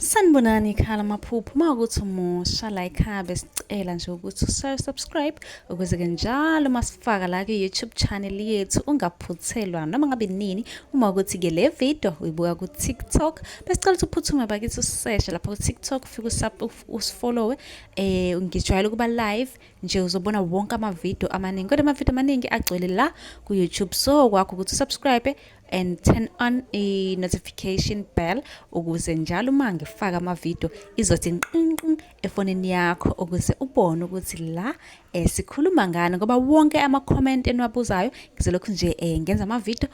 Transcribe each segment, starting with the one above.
Sanibonani khala maphupho makuthi umusha la ekhaya besicela nje ukuthi subscribe ukuze-ke njalo masifaka la ku-YouTube channel yethu ungaphuthelwa noma ngabe nini. Uma ukuthi-ke le video uyibuka ku-TikTok besicela ukuthi uphuthume bakithi useshe lapha ku-TikTok ufike usifollowe. Ngijwayele ukuba live nje uzobona wonke amavidiyo amaningi, kodwa amavidiyo amaningi agcwele la ku-YouTube. So kwakho ukuthi usubscribe and turn on i-notification bell ukuze njalo uma ngifaka amavidiyo izothi nqinqi efonini yakho ukuze ubone ukuthi la sikhuluma ngani, ngoba wonke ama-comment eniwabuzayo ngizolokhu nje ngenza amavidiyo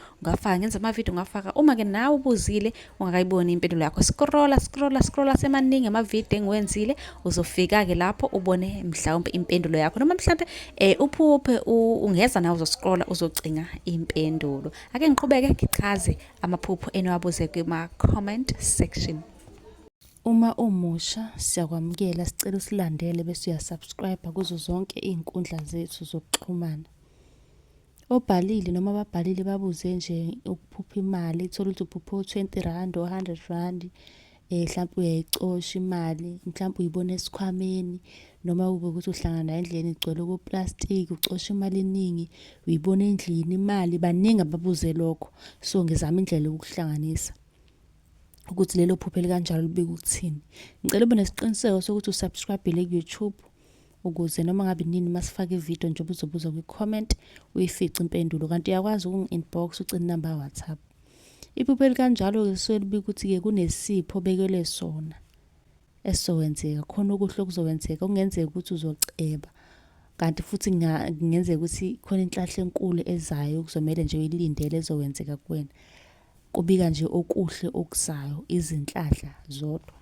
ngafaka. Uma-ke nawe ubuzile ungakayiboni impendulo yakho, scrolla semaningi amavidiyo engiwenzile, uzofika-ke lapho ubone mhlawumbe impendulo yakho, noma mhlawumbe uphuphe ungeza nawe uzoscrolla uzocinga impendulo. Ake ngiqhubeke ngichaze amaphupho eniwabuze kuma-comment section. Uma umusha siyakwamukela, sicela usilandele bese uyasubscribe kuzo zonke iy'nkundla zethu zokuxhumana. Obhalile noma ababhalile babuze nje ukuphupha imali, thola ukuthi uphuphe u-R20 or R100, mhlawumbe uyayicosha imali, mhlawumbe uyibona esikhwameni, noma kube ukuthi uhlangana nayo endleleni igcwele koplastiki, ucosha imali eningi, uyibona endlini imali. Baningi ababuze lokho, so ngizama indlela yokukuhlanganisa ukuthi lelo phupho elikanjalo libike ukuthini. Ngicela ube nesiqiniseko sokuthi usubscribe-ile ku-YouTube ukuze noma ngabe nini masifaka ividiyo nje uzobuza kwi-comment uyifice impendulo. Kanti uyakwazi ukungi-inbox ucele inamba ya-WhatsApp. Iphupho elikanjalo-ke lisuke libike ukuthi-ke kunesipho obekelwe sona esizowenzeka, khona okuhle okuzokwenzeka, okungenzeka ukuthi uzoceba. Kanti futhi kungenzeka ukuthi khona inhlahla enkulu ezayo kuzomele nje uyilindele ezokwenzeka kuwena. Kubika nje okuhle okuzayo, izinhlahla zodwa.